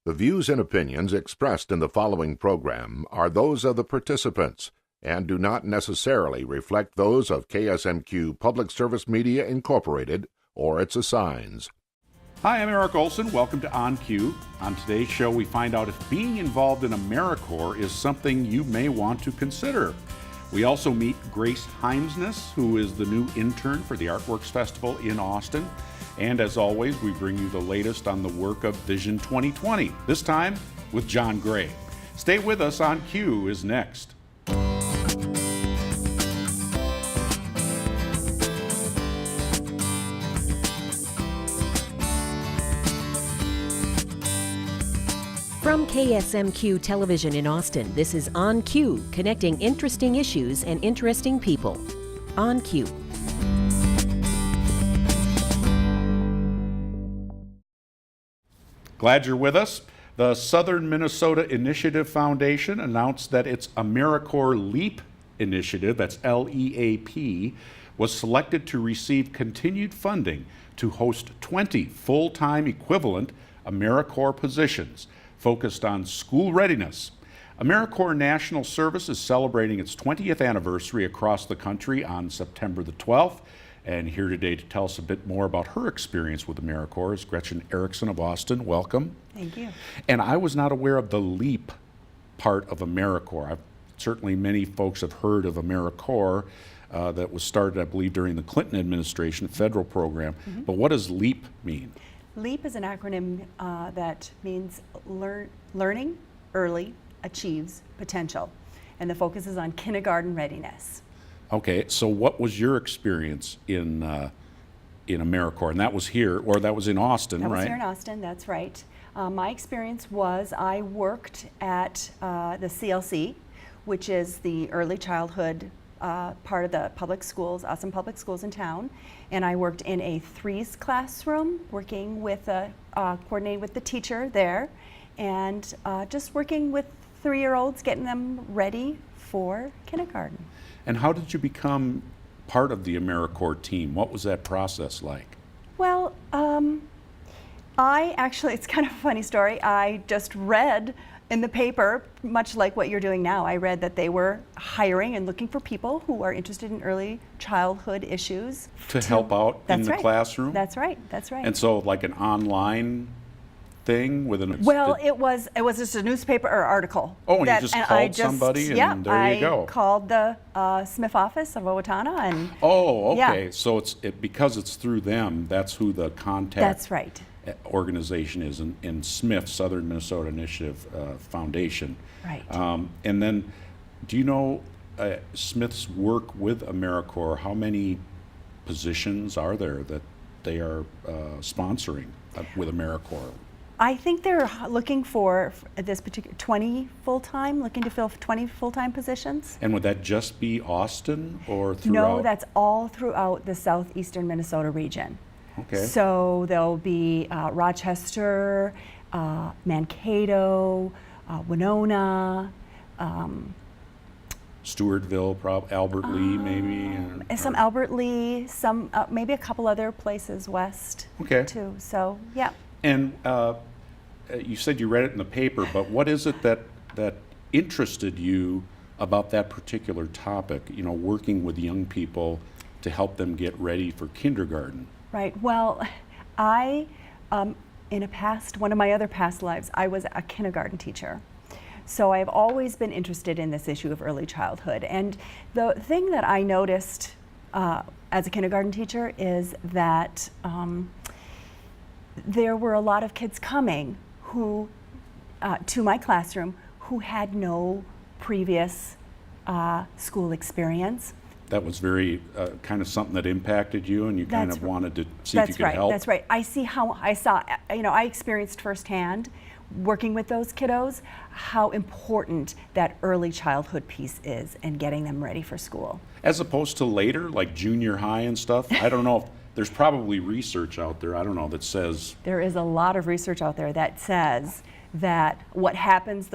The views and opinions expressed in the following program are those of the participants and do not necessarily reflect those of KSMQ Public Service Media Incorporated or its assigns. Hi, I'm Eric Olson. Welcome to On Cue. On today's show, we find out if being involved in AmeriCorps is something you may want to consider. We also meet Grace Heimsness, who is the new intern for the Artworks Festival in Austin. And as always, we bring you the latest on the work of Vision 2020, this time with John Gray. Stay with us. On Cue is next. From KSMQ Television in Austin, this is On Cue, connecting interesting issues and interesting people. On Cue. Glad you're with us. The Southern Minnesota Initiative Foundation announced that its AmeriCorps LEAP initiative, that's L-E-A-P, was selected to receive continued funding to host 20 full-time equivalent AmeriCorps positions focused on school readiness. AmeriCorps National Service is celebrating its 20th anniversary across the country on September the 12th. And here today to tell us a bit more about her experience with AmeriCorps is Gretchen Erickson of Austin. Welcome. Thank you. And I was not aware of the LEAP part of AmeriCorps. Certainly many folks have heard of AmeriCorps that was started, I believe, during the Clinton administration, federal program. Mm-hmm. But what does LEAP mean? LEAP is an acronym that means Learning Early Achieves Potential, and the focus is on kindergarten readiness. Okay, so what was your experience in AmeriCorps? And that was here, or that was in Austin, right? That was here in Austin, that's right. My experience was I worked at the CLC, which is the early childhood part of the public schools, Austin Public Schools in town, and I worked in a threes classroom, working with, coordinating with the teacher there, and just working with 3-year-olds, getting them ready for kindergarten. And how did you become part of the AmeriCorps team? What was that process like? Well, it's kind of a funny story. I just read in the paper, much like what you're doing now, I read that they were hiring and looking for people who are interested in early childhood issues. To help out in the classroom? That's right, that's right. And so like an online thing with an... Well, it was just a newspaper or article. Oh, and you just called somebody and there you go. I called the Smith office of Owatonna and... Oh, okay. Yeah. So because it's through them, that's who the contact... That's right. Organization is in Smith, Southern Minnesota Initiative Foundation. Right. And then, do you know Smith's work with AmeriCorps? How many positions are there that they are sponsoring with AmeriCorps? I think they're looking for this particular 20 full-time, looking to fill 20 full-time positions. And would that just be Austin or throughout? No, that's all throughout the southeastern Minnesota region. Okay. So there'll be Rochester, Mankato, Winona, Stewartville, Albert Lee, maybe. Some Albert Lee, some maybe a couple other places west. Okay. Too. So yeah. And you said you read it in the paper, but what is it that interested you about that particular topic? You know, working with young people to help them get ready for kindergarten. Right. Well, I, in one of my other past lives, I was a kindergarten teacher. So I've always been interested in this issue of early childhood. And the thing that I noticed as a kindergarten teacher is that there were a lot of kids coming who, to my classroom, who had no previous school experience. That was very kind of something that impacted you, and you kind of wanted to see if you could help. That's right. I experienced firsthand, working with those kiddos, how important that early childhood piece is in getting them ready for school. As opposed to later, like junior high and stuff. I don't know if there's probably research out there, I don't know, that says... There is a lot of research out there that says that what happens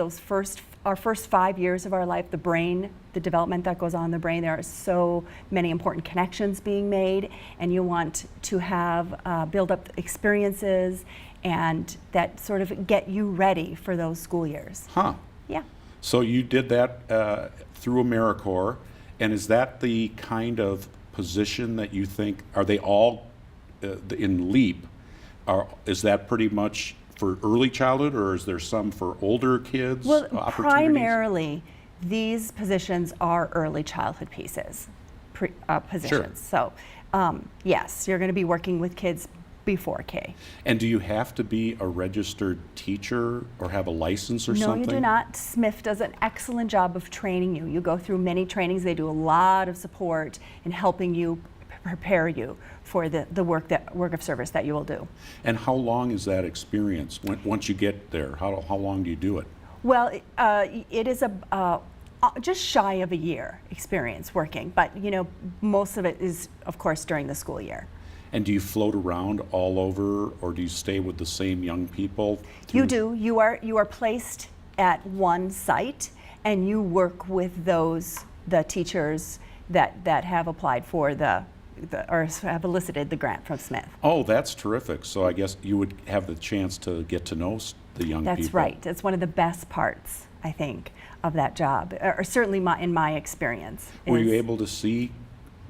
our first 5 years of our life, the brain, the development that goes on in the brain, there are so many important connections being made, and you want to have build up experiences and that sort of get you ready for those school years. Huh. Yeah. So you did that through AmeriCorps, and is that the kind of position that you think, are they all in LEAP, is that pretty much for early childhood, or is there some for older kids? Well, opportunities? primarily, these positions are early childhood positions. Sure. So, yes, you're going to be working with kids before K. And do you have to be a registered teacher or have a license or No, something? you do not. SMIF does an excellent job of training you. You go through many trainings. They do a lot of support in helping you prepare you for the work of service that you will do. And how long is that experience once you get there? How long do you do it? Well, it is just shy of a year experience working, but most of it is, of course, during the school year. And do you float around all over, or do you stay with the same young people? You do. You are placed at one site, and you work with the teachers that have applied for or have elicited the grant from Smith. Oh, that's terrific. So I guess you would have the chance to get to know the young people. That's right. It's one of the best parts, I think, of that job, or certainly in my experience. Were you able to see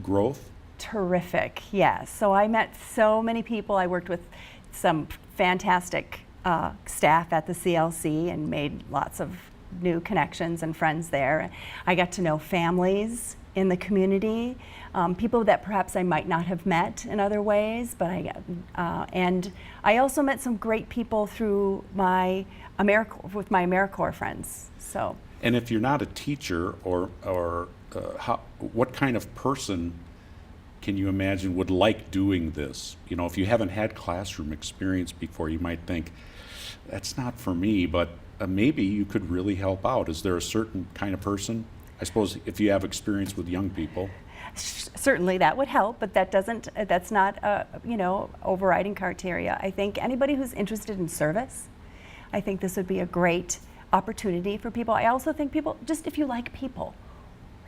growth? Terrific, yes. So I met so many people. I worked with some fantastic staff at the CLC and made lots of new connections and friends there. I got to know families in the community, people that perhaps I might not have met in other ways, but and I also met some great people through my AmeriCorps friends. So. And if you're not a teacher, what kind of person can you imagine would like doing this? If you haven't had classroom experience before, you might think, that's not for me, but maybe you could really help out. Is there a certain kind of person? I suppose if you have experience with young people. Certainly that would help, but that's not overriding criteria. I think anybody who's interested in service, I think this would be a great opportunity for people. I also think people, just if you like people,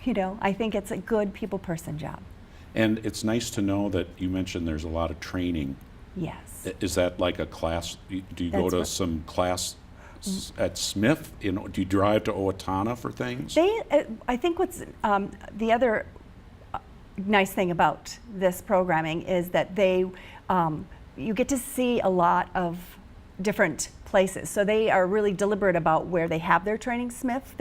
I think it's a good people person job. And it's nice to know that you mentioned there's a lot of training. Yes. Is that like a class? Do you go to some class at Smith? Do you drive to Owatonna for things? I think what's the other nice thing about this programming is that you get to see a lot of different places. So they are really deliberate about where they have their training, Smith.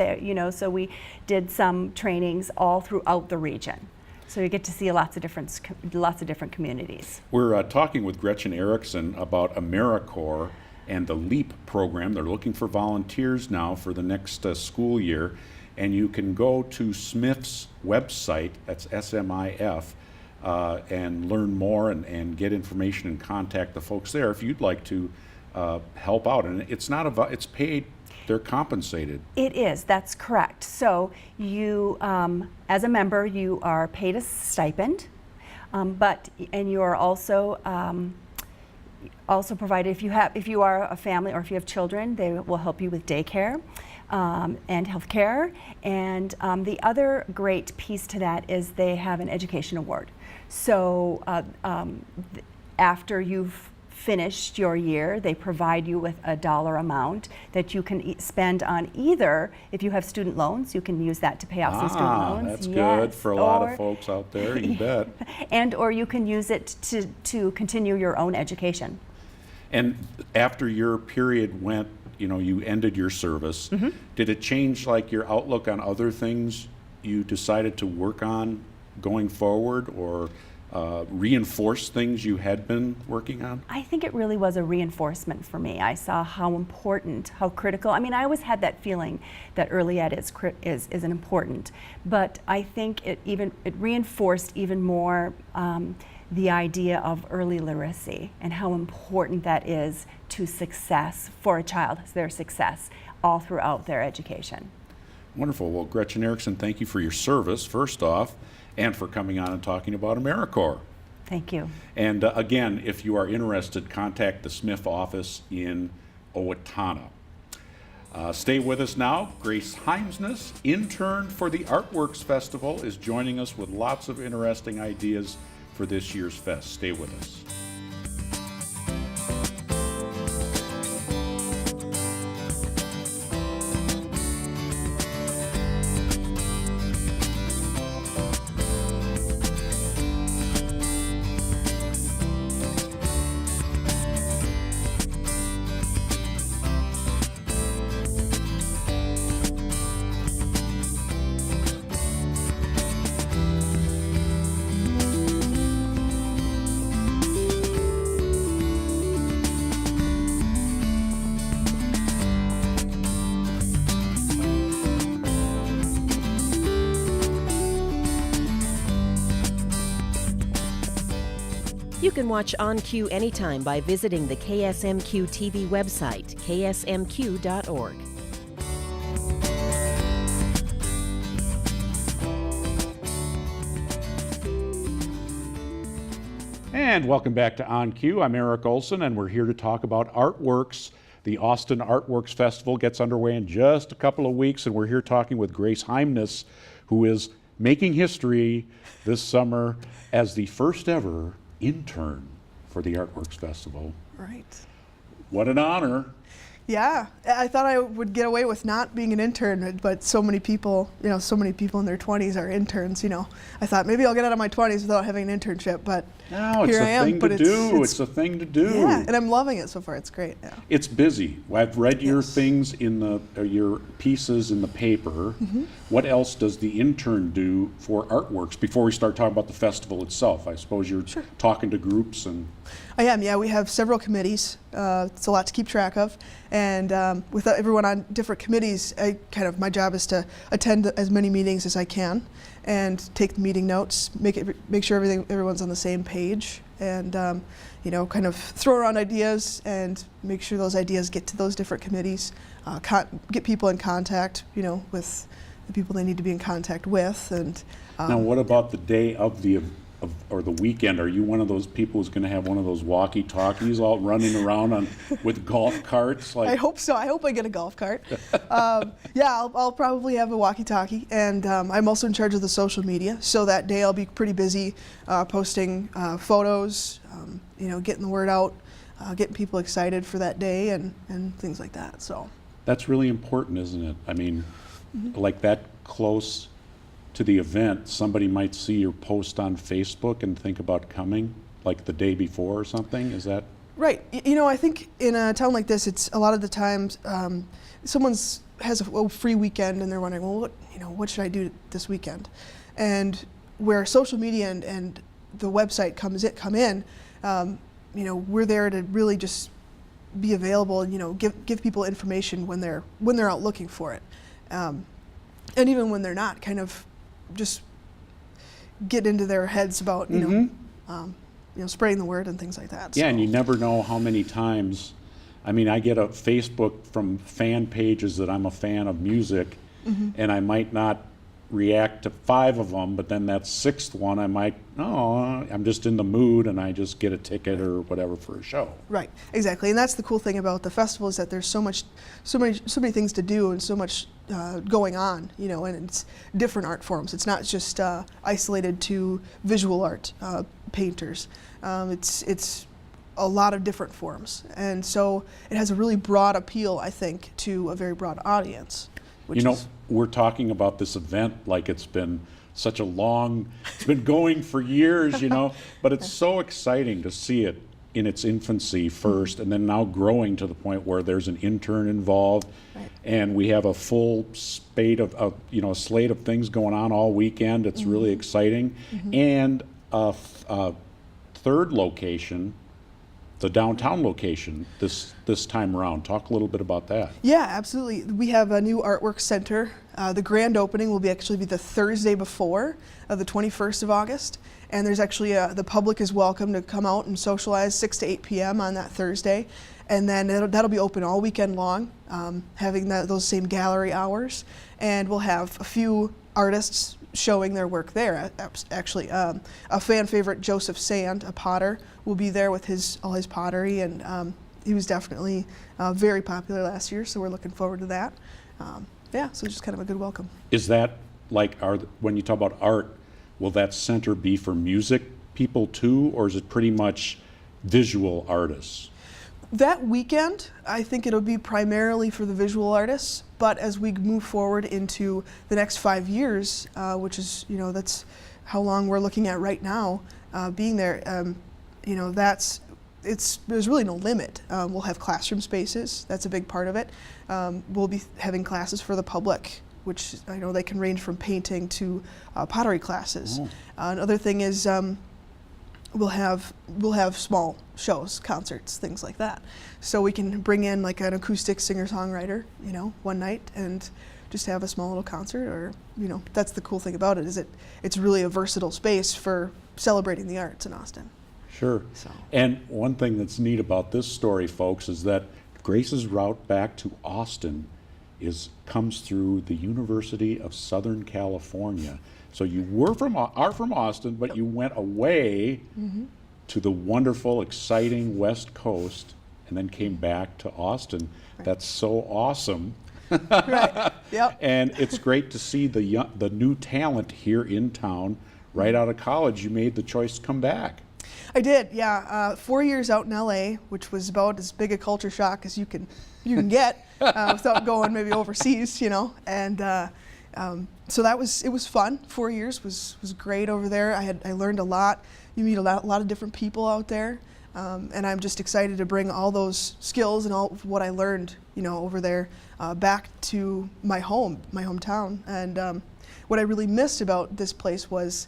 So we did some trainings all throughout the region. So you get to see lots of different communities. We're talking with Gretchen Erickson about AmeriCorps and the LEAP program. They're looking for volunteers now for the next school year. And you can go to Smith's website, that's SMIF, and learn more and get information and contact the folks there if you'd like to help out. And it's paid. They're compensated. It is, that's correct. So you, as a member, you are paid a stipend, and you are also provided, if you are a family or if you have children, they will help you with daycare and health care. And the other great piece to that is they have an education award. So after you've finished your year, they provide you with a dollar amount that you can spend on either, if you have student loans, you can use that to pay off some student loans. That's good for a lot of folks out there, you bet. Or you can use it to continue your own education. And after your period went, you ended your service, did it change like your outlook on other things you decided to work on going forward, or reinforce things you had been working on? I think it really was a reinforcement for me. I saw how important, how critical. I mean, I always had that feeling that early ed is important, but I think it reinforced even more the idea of early literacy and how important that is to success for a child, their success all throughout their education. Wonderful. Well, Gretchen Erickson, thank you for your service, first off, and for coming on and talking about AmeriCorps. Thank you. And again, if you are interested, contact the Smith office in Owatonna. Stay with us now. Grace Heimsness, intern for the Artworks Festival, is joining us with lots of interesting ideas for this year's fest. Stay with us. You can watch On Cue anytime by visiting the KSMQ TV website, ksmq.org. And welcome back to On Cue. I'm Eric Olson, and we're here to talk about Artworks. The Austin Artworks Festival gets underway in just a couple of weeks, and we're here talking with Grace Heimsness, who is making history this summer as the first ever intern for the Artworks Festival. Right. What an honor. Yeah, I thought I would get away with not being an intern, but so many people, so many people in their 20s are interns, I thought maybe I'll get out of my 20s without having an internship, but no, here it's I am. Thing to do. It's a thing to do. Yeah, and I'm loving it so far. It's great. Yeah. It's busy. I've read your things in your pieces in the paper. Mm-hmm. What else does the intern do for Artworks before we start talking about the festival itself? I suppose you're talking to groups and... I am, yeah. We have several committees. It's a lot to keep track of. And with everyone on different committees, my job is to attend as many meetings as I can and take the meeting notes, make sure everyone's on the same page, and kind of throw around ideas and make sure those ideas get to those different committees, get people in contact, with the people they need to be in contact with. And now, what about the day of or the weekend? Are you one of those people who's going to have one of those walkie-talkies all running around with golf carts? I hope so. I hope I get a golf cart. I'll probably have a walkie-talkie, and I'm also in charge of the social media. So that day I'll be pretty busy posting photos, getting the word out, getting people excited for that day, and things like that. So that's really important, isn't it? I mean, like that close to the event, somebody might see your post on Facebook and think about coming, like the day before or something. Is that right? I think in a town like this, it's a lot of the times someone has a free weekend and they're wondering, well, what should I do this weekend? And where social media and the website come in, we're there to really just be available and give people information when they're out looking for it, and even when they're not, kind of just get into their heads about spreading the word and things like that. Yeah, so. And you never know how many times. I mean, I get a Facebook from fan pages that I'm a fan of music, and I might not react to 5 of them, but then that 6th one I'm just in the mood and I just get a ticket or whatever for a show. Right, exactly. And that's the cool thing about the festival, is that there's so many things to do and so much going on, and it's different art forms. It's not just isolated to visual art painters. It's a lot of different forms, and so it has a really broad appeal, I think, to a very broad audience. We're talking about this event like it's been it's been going for years, but it's so exciting to see it in its infancy first, and then now growing to the point where there's an intern involved, and we have a full slate of things going on all weekend. It's really exciting, and a third location, the downtown location, this time around. Talk a little bit about that. Yeah, absolutely. We have a new artwork center. The grand opening will actually be the Thursday before, the 21st of August. And there's actually the public is welcome to come out and socialize 6 to 8 p.m. on that Thursday. And then that'll be open all weekend long, having those same gallery hours. And we'll have a few artists showing their work there. Actually, a fan favorite, Joseph Sand, a potter, will be there with all his pottery, and he was definitely very popular last year, so we're looking forward to that. So just kind of a good welcome. Is that when you talk about art, will that center be for music people too, or is it pretty much visual artists? That weekend, I think it'll be primarily for the visual artists, but as we move forward into the next 5 years, which is, that's how long we're looking at right now, being there, there's really no limit. We'll have classroom spaces, that's a big part of it. We'll be having classes for the public, which they can range from painting to pottery classes. Another thing is we'll have small shows, concerts, things like that. So we can bring in like an acoustic singer-songwriter, one night and just have a small little concert, or that's the cool thing about it, is it's really a versatile space for celebrating the arts in Austin. Sure. So. And one thing that's neat about this story, folks, is that Grace's route back to Austin comes through the University of Southern California. So you are from Austin, but you went away to the wonderful, exciting West Coast, and then came back to Austin. Right. That's so awesome. Right. Yep. And it's great to see the new talent here in town. Right out of college, you made the choice to come back. I did, yeah. 4 years out in LA, which was about as big a culture shock as you can get without going maybe overseas, you know. And so it was fun. 4 years was great over there. I learned a lot. You meet a lot of different people out there, and I'm just excited to bring all those skills and all of what I learned, you know, over there back to my hometown. And what I really missed about this place was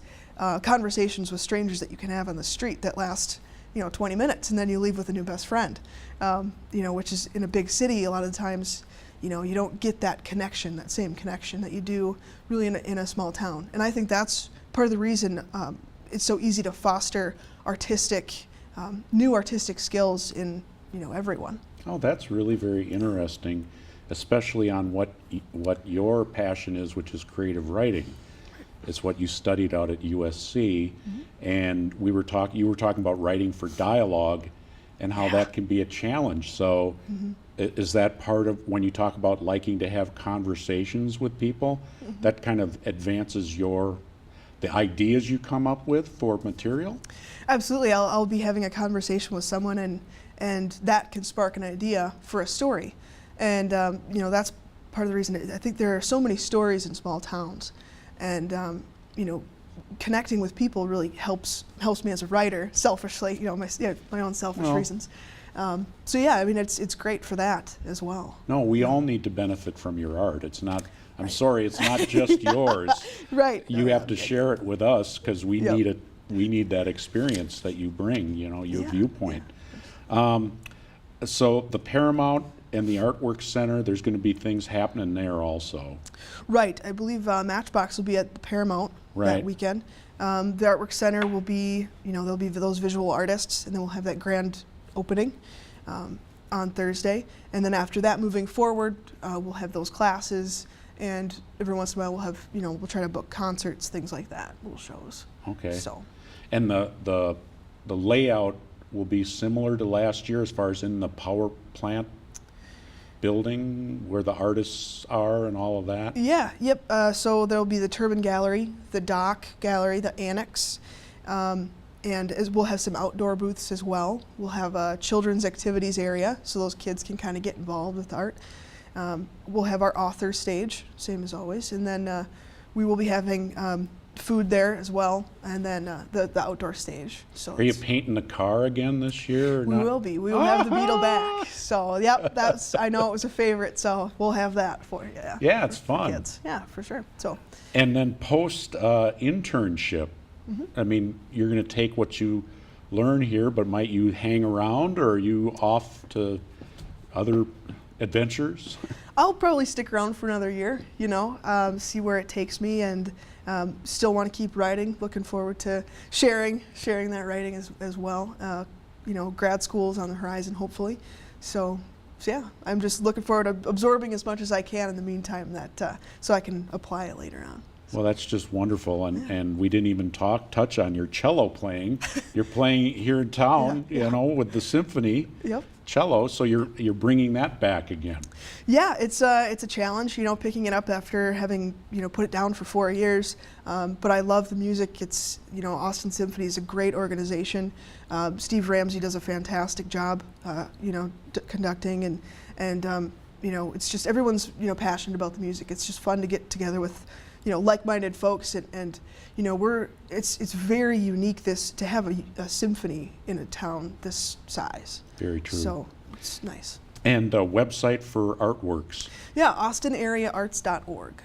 conversations with strangers that you can have on the street that last, 20 minutes, and then you leave with a new best friend. Which is in a big city, a lot of the times, you don't get that connection, that same connection that you do really in a small town. And I think that's part of the reason it's so easy to foster new artistic skills in, everyone. Oh, that's really very interesting, especially on what your passion is, which is creative writing. It's what you studied out at USC, and you were talking about writing for dialogue and how that can be a challenge. So is that part of when you talk about liking to have conversations with people, that kind of advances the ideas you come up with for material? Absolutely. I'll be having a conversation with someone, and that can spark an idea for a story. And that's part of the reason I think there are so many stories in small towns. And connecting with people really helps me as a writer, selfishly, my own selfish reasons. So yeah, I mean it's great for that as well. No, we all need to benefit from your art. It's not. I'm sorry, it's not just yours. Right. You have to share it with us because we need it. We need that experience that you bring. Your viewpoint. Yeah. So the Paramount and the Artwork Center, there's going to be things happening there also. Right. I believe Matchbox will be at the Paramount that weekend. The Artwork Center will be, there'll be those visual artists, and then we'll have that grand opening on Thursday. And then after that, moving forward, we'll have those classes, and every once in a while we'll have, we'll try to book concerts, things like that, little shows. Okay. So. And the layout will be similar to last year as far as in the power plant building where the artists are and all of that? Yeah, yep. So there'll be the Turbine Gallery, the Dock Gallery, the Annex, and we'll have some outdoor booths as well. We'll have a children's activities area so those kids can kind of get involved with art. We'll have our author stage, same as always, and then we will be having food there as well, and then the outdoor stage. So are you painting the car again this year? Or we not? will be. We will have the Beetle back. So yep, I know it was a favorite, so we'll have that for you. Yeah, it's fun. Kids. Yeah, for sure. So. And then post internship, I mean, you're going to take what you learn here, but might you hang around, or are you off to other adventures? I'll probably stick around for another year, see where it takes me, and still want to keep writing. Looking forward to sharing that writing as well. Grad school's on the horizon, hopefully. So yeah, I'm just looking forward to absorbing as much as I can in the meantime, so I can apply it later on. Well, that's just wonderful, and we didn't even touch on your cello playing. You're playing here in town, with the symphony. Yep. Cello, so you're bringing that back again. Yeah, it's a challenge, picking it up after having put it down for 4 years. But I love the music. It's Austin Symphony is a great organization. Steve Ramsey does a fantastic job, conducting, and it's just everyone's passionate about the music. It's just fun to get together with like-minded folks, and it's very unique to have a symphony in a town this size. Very true. So it's nice. And a website for artworks. Yeah, AustinAreaArts.org.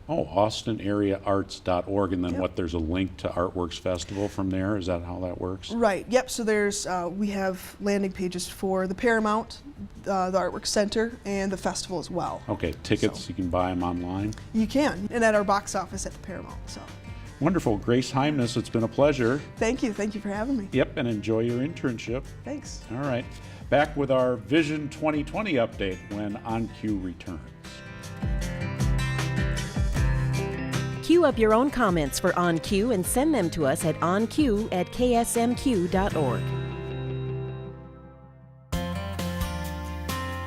Oh, AustinAreaArts.org, and then there's a link to Artworks Festival from there. Is that how that works? Right. Yep. So there's we have landing pages for the Paramount, the Artworks Center, and the festival as well. Okay. Tickets, you can buy them online. You can, and at our box office at the Paramount. So. Wonderful. Grace Heimsness, it's been a pleasure. Thank you for having me. Yep, and enjoy your internship. Thanks. All right. Back with our Vision 2020 update when On Cue returns. Queue up your own comments for On Cue and send them to us at onq@ksmq.org.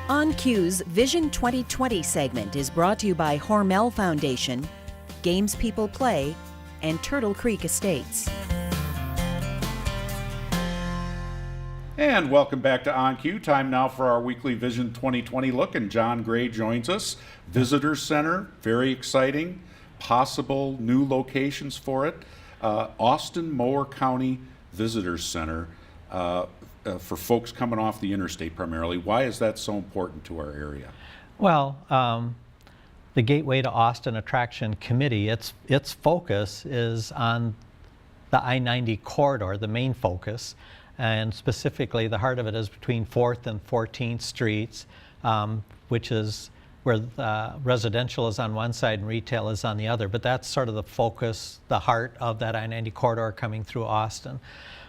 On Cue's Vision 2020 segment is brought to you by Hormel Foundation, Games People Play, and Turtle Creek Estates. And welcome back to On Cue. Time now for our weekly Vision 2020 look, and John Gray joins us. Visitor Center, very exciting. Possible new locations for it. Austin-Mower County Visitor Center for folks coming off the interstate primarily. Why is that so important to our area? Well, the Gateway to Austin Attraction Committee, its focus is on the I-90 corridor, the main focus, and specifically the heart of it is between 4th and 14th Streets, which is where residential is on one side and retail is on the other. But that's sort of the focus, the heart of that I-90 corridor coming through Austin.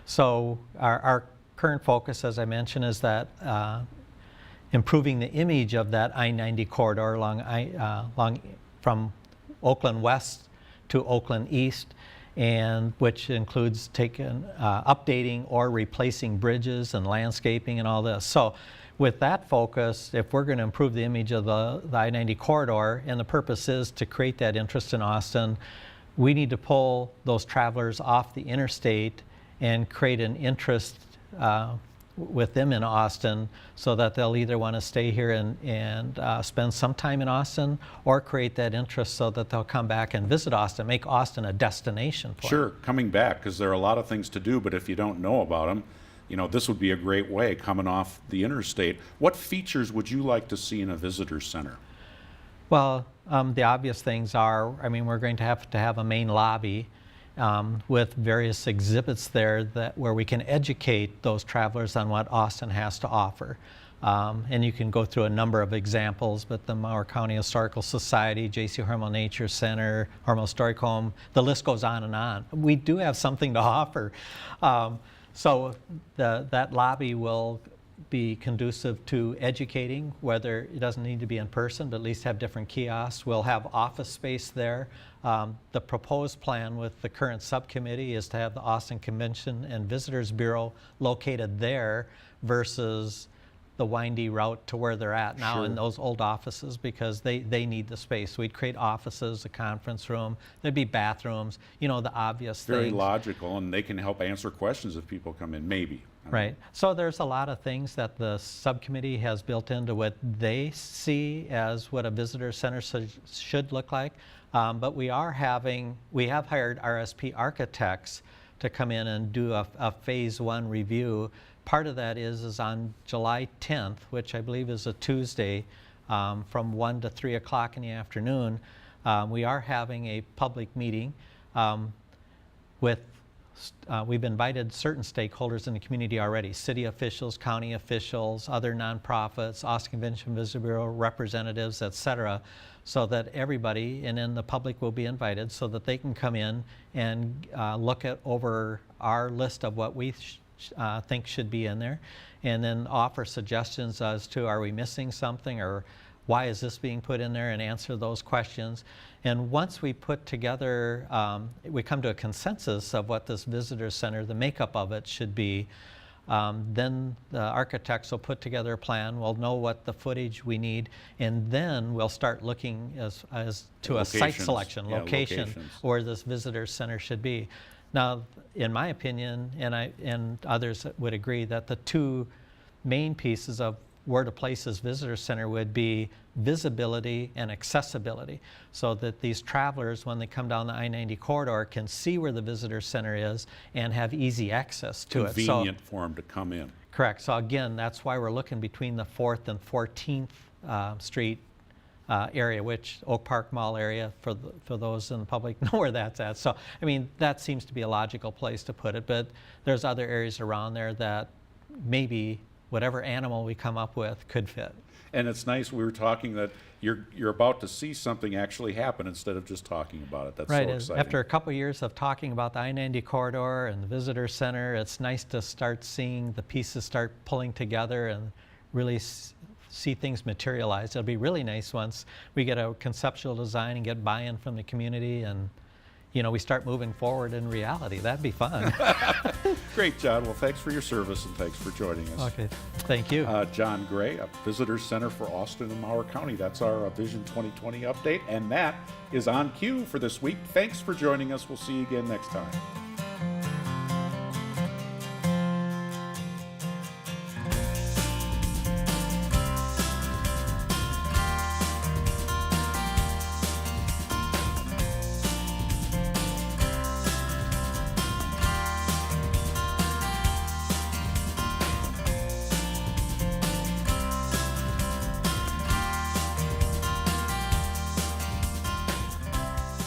So our current focus, as I mentioned, is that improving the image of that I-90 corridor along from Oakland West to Oakland East, and which includes updating or replacing bridges and landscaping and all this. So with that focus, if we're going to improve the image of the I-90 corridor, and the purpose is to create that interest in Austin, we need to pull those travelers off the interstate and create an interest with them in Austin so that they'll either want to stay here and spend some time in Austin or create that interest so that they'll come back and visit Austin, make Austin a destination for them. Sure, coming back, because there are a lot of things to do, but if you don't know about them, this would be a great way coming off the interstate. What features would you like to see in a visitor center? Well, the obvious things are, we're going to have a main lobby with various exhibits there where we can educate those travelers on what Austin has to offer. And you can go through a number of examples, but the Mower County Historical Society, J.C. Hormel Nature Center, Hormel Historic Home, the list goes on and on. We do have something to offer. So that lobby will be conducive to educating, whether it doesn't need to be in person, but at least have different kiosks. We'll have office space there. The proposed plan with the current subcommittee is to have the Austin Convention and Visitors Bureau located there versus the windy route to where they're at now. Sure. In those old offices, because they need the space. We'd create offices, a conference room, there'd be bathrooms, the obvious things. Very logical, and they can help answer questions if people come in, maybe. Right. So there's a lot of things that the subcommittee has built into what they see as what a visitor center should look like. But we have hired RSP architects to come in and do a phase 1 review. Part of that is on July 10th, which I believe is a Tuesday, from 1 to 3 o'clock in the afternoon. We are having a public meeting we've invited certain stakeholders in the community already, city officials, county officials, other nonprofits, Austin Convention Visitor Bureau representatives, etc., so that everybody, and then the public will be invited so that they can come in and look over our list of what we think should be in there, and then offer suggestions as to, are we missing something, or why is this being put in there, and answer those questions. And once we put together, we come to a consensus of what this visitor center, the makeup of it should be, then the architects will put together a plan. We'll know what the footage we need, and then we'll start looking as to a site selection, location where this visitor center should be. Now, in my opinion, and others would agree, that the two main pieces of where to place this visitor center would be visibility and accessibility, so that these travelers, when they come down the I-90 corridor, can see where the visitor center is and have easy access to it. Convenient for them to come in. Correct. So again, that's why we're looking between the 4th and 14th Street area, which Oak Park Mall area, for those in the public know where that's at. So, that seems to be a logical place to put it, but there's other areas around there that maybe whatever animal we come up with could fit. And it's nice, we were talking that you're about to see something actually happen instead of just talking about it. That's Right. so exciting. After a couple years of talking about the I-90 corridor and the visitor center, it's nice to start seeing the pieces start pulling together and really see things materialize. It'll be really nice once we get a conceptual design and get buy-in from the community, and we start moving forward in reality. That'd be fun. Great, John. Well, thanks for your service and thanks for joining us. Okay, thank you. John Gray, a Visitor Center for Austin and Mower County. That's our Vision 2020 update, and that is On Cue for this week. Thanks for joining us. We'll see you again next time.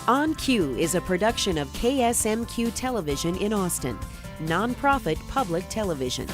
On Cue is a production of KSMQ Television in Austin, nonprofit public television.